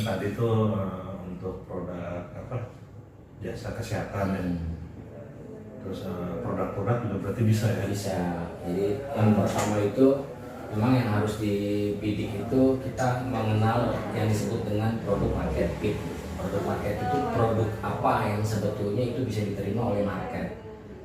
Tadi itu untuk produk jasa kesehatan dan terus produk-produk juga berarti bisa ya? Bisa. Jadi yang pertama itu memang yang harus dibidik itu kita mengenal yang disebut dengan produk market fit. Produk market itu produk apa yang sebetulnya itu bisa diterima oleh market,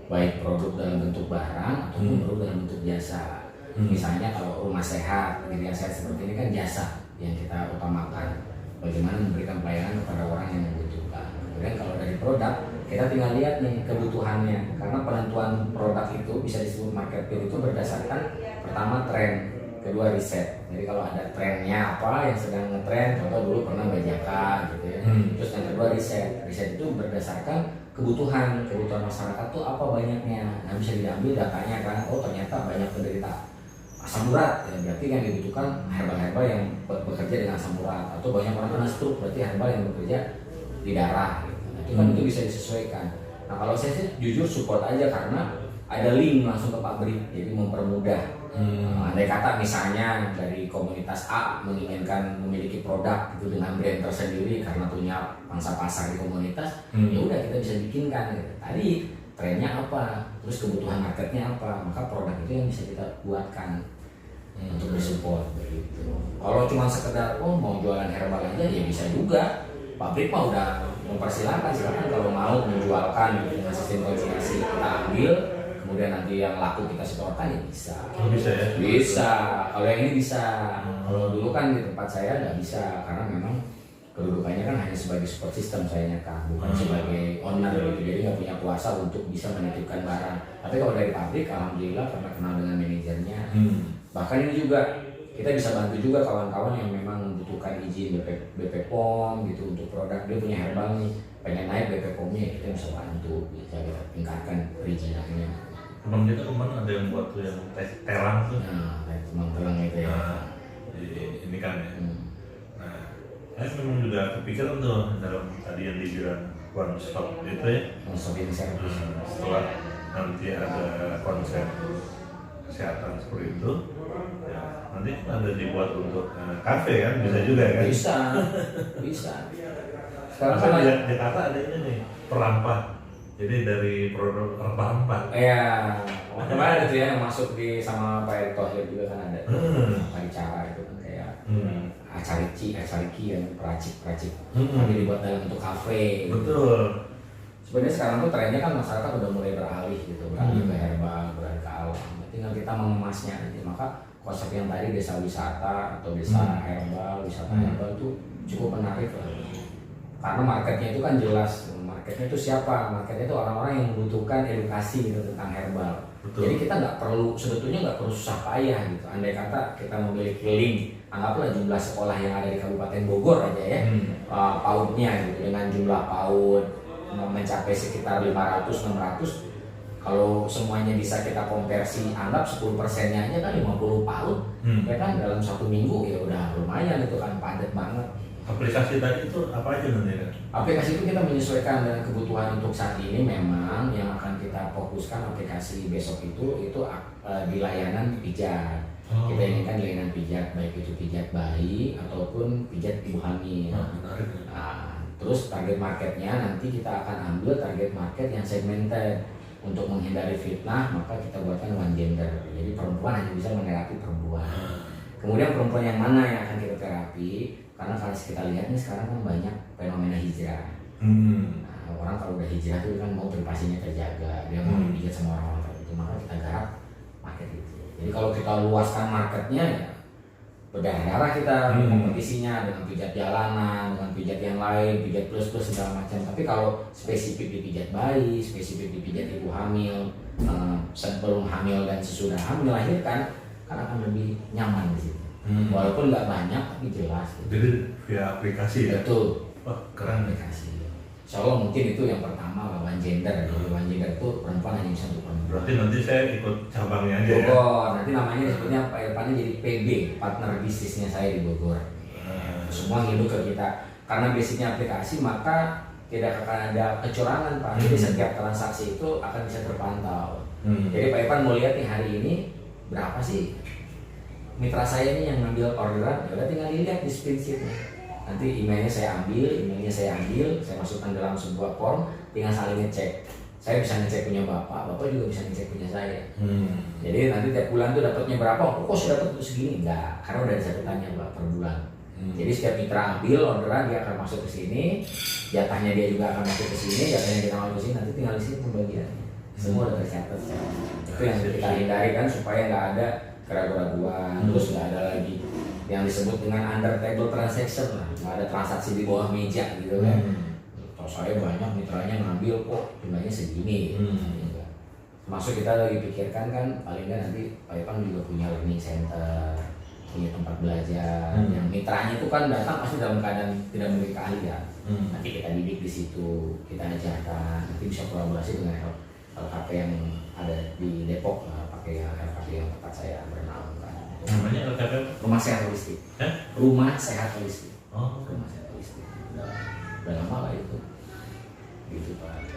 baik produk dalam bentuk barang ataupun produk dalam bentuk jasa. Misalnya kalau rumah sehat, yang sehat seperti ini kan jasa yang kita utamakan, bagaimana memberikan pelayanan kepada orang yang membutuhkan. Kemudian kalau dari produk, kita tinggal lihat nih kebutuhannya, karena penentuan produk itu bisa disebut market fit itu berdasarkan pertama tren, kedua riset. Jadi kalau ada trennya apa yang sedang ngetren, contoh dulu pernah Bajaka gitu ya. Terus yang kedua riset itu berdasarkan kebutuhan masyarakat tuh apa banyaknya. Nah bisa diambil datanya kan, oh ternyata banyak penderita asam urat, ya berarti yang dibutuhkan herbal-herbal yang bekerja dengan asam urat, atau banyak orang kena stroke, berarti herbal yang bekerja di darah gitu. Nah, itu kan itu bisa disesuaikan. Nah kalau saya sih jujur support aja, karena ada link langsung ke pabrik, jadi mempermudah. Andai kata misalnya dari komunitas A menginginkan memiliki produk itu dengan brand tersendiri karena punya pangsa pasar di komunitas, ya udah kita bisa bikinkan gitu. Tadi trennya apa, terus kebutuhan marketnya apa, maka produk itu yang bisa kita buatkan untuk disupport begitu. Kalau cuma sekedar mau jualan herbal aja ya bisa juga. Pabrik mah udah mempersilahkan, silakan kalau mau menjualkan dengan sistem konsinyasi kita ambil, kemudian nanti yang laku kita setorkan ya bisa. Oh, bisa ya? Bisa. Kalau yang ini bisa. Kalau dulu kan di tempat saya nggak bisa, karena memang kedudukannya kan hanya sebagai support system sayanya kan, bukan sebagai owner gitu, jadi nggak punya kuasa untuk bisa menitipkan barang. Tapi kalau dari pabrik, alhamdulillah karena kenal dengan manajernya, bahkan ini juga kita bisa bantu juga kawan-kawan yang memang membutuhkan izin BP POM gitu untuk produk, dia punya herbal nih, pengen naik BP POM-nya, kita bisa bantu, bisa kita tingkatkan perizinannya. Teman kita kemarin ada yang buat tuh yang telang tuh. Nah, telang itu ya. Nah, ini kan ya. Saya memang juga kepikiran tuh dalam tadi yang dibilang one stop itu ya. One stop service. Setelah nanti ada konsep kesehatan seperti itu, ya nanti ada dibuat untuk kafe kan, bisa juga kan? Bisa. Sekarang kan di Jakarta ada ini nih, perampah. Jadi dari produk rempah-rempah. Iya, kemarin ada tuh ya yang masuk di sama Pak Erick Thohir juga kan ada. Cara itu kan kayak acariki yang peracik. Tapi dibuat dalam bentuk kafe. Betul. Sebenarnya sekarang tuh trennya kan masyarakat udah mulai beralih gitu, beralih ke herbal, beralih ke alam. Tinggal kita mengemasnya aja. Maka konsep yang tadi desa wisata atau desa herbal, wisata herbal itu cukup menarik lah. Karena marketnya itu kan jelas. Marketnya itu siapa? Marketnya itu orang-orang yang membutuhkan edukasi gitu tentang herbal. Betul. Jadi kita sebetulnya nggak perlu susah payah gitu. Andai kata kita memiliki link anggaplah jumlah sekolah yang ada di Kabupaten Bogor aja ya, PAUD-nya gitu, dengan jumlah PAUD mencapai sekitar 500-600. Kalau semuanya bisa kita konversi, anggap 10%-nya aja kan 50 PAUD, ya kan dalam 1 minggu ya udah lumayan itu kan, padat banget. Aplikasi tadi itu apa aja nanti kan? Aplikasi itu kita menyesuaikan dengan kebutuhan untuk saat ini. Memang yang akan kita fokuskan aplikasi besok itu di layanan pijat. Kita inginkan di layanan pijat, baik itu pijat bayi ataupun pijat ibu hamil. Menarik. Nah, terus target marketnya nanti kita akan ambil target market yang segmented. Untuk menghindari fitnah maka kita buatkan one gender. Jadi perempuan hanya bisa menerapi perempuan. Kemudian perempuan yang mana yang akan kita terapi? Karena kalau kita lihat nih sekarang kan banyak fenomena hijrah. Nah, orang kalau udah hijrah itu kan mau privasinya terjaga, dia mau dipijat sama orang-orang tertentu, maka kita garap market itu. Jadi kalau kita luaskan marketnya ya berdarah-darah kita kompetisinya dengan pijat jalanan, dengan pijat yang lain, pijat plus segala macam. Tapi kalau spesifik di pijat bayi, spesifik di pijat ibu hamil, sebelum hamil dan sesudah hamil melahirkan, kan akan lebih nyaman di situ. Walaupun nggak banyak tapi jelas. Jadi via aplikasi ya? Betul. Wah keren. Aplikasi. Soalnya mungkin itu yang pertama one gender. One gender itu perempuan hanya bisa untuk perempuan. Berarti nanti saya ikut cabangnya aja ya? Bogor, nanti namanya disebutnya Pak Irfannya jadi PB, partner bisnisnya saya di Bogor. Semua nginduk ke kita. Karena basicnya aplikasi maka tidak akan ada kecurangan Pak. Jadi setiap transaksi itu akan bisa terpantau. Jadi Pak Irfan mau lihat nih hari ini berapa sih mitra saya nih yang ngambil orderan, ya udah tinggal dilihat di spreadsheetnya. Nanti emailnya saya ambil, saya masukkan dalam sebuah form, tinggal saling ngecek. Saya bisa ngecek punya bapak juga bisa ngecek punya saya. Jadi nanti tiap bulan tuh dapatnya berapa? Oh, kok saya dapat segini? Enggak, karena udah ada catatannya Pak per bulan. Jadi setiap mitra ambil orderan dia akan masuk ke sini, jatahnya dia juga akan masuk ke sini, jatahnya kita masuk ke sini, nanti tinggal di sini pembagiannya. Semua udah tercatat. Itu yang kita hindari kan supaya nggak ada keraguan-keraguan, terus nggak ada lagi yang disebut dengan under table transaction lah, nggak ada transaksi di bawah meja gitu kan. Kalau saya banyak mitranya ngambil kok jumlahnya segini. Masuk kita lagi pikirkan kan paling nggak nanti Pak Irfan juga punya learning center, punya tempat belajar, yang mitranya itu kan datang pasti dalam keadaan tidak memiliki keahlian. Nanti kita didik di situ, kita ajarkan, nanti bisa kolaborasi dengan LKP yang ada di Depok lah, pakai LKP yang tempat saya bernaungkan. Namanya LKP? Rumah Sehat Holistik. Rumah Sehat Holistik. Rumah Sehat Holistik. Udah lama lah itu. Gitu Pak.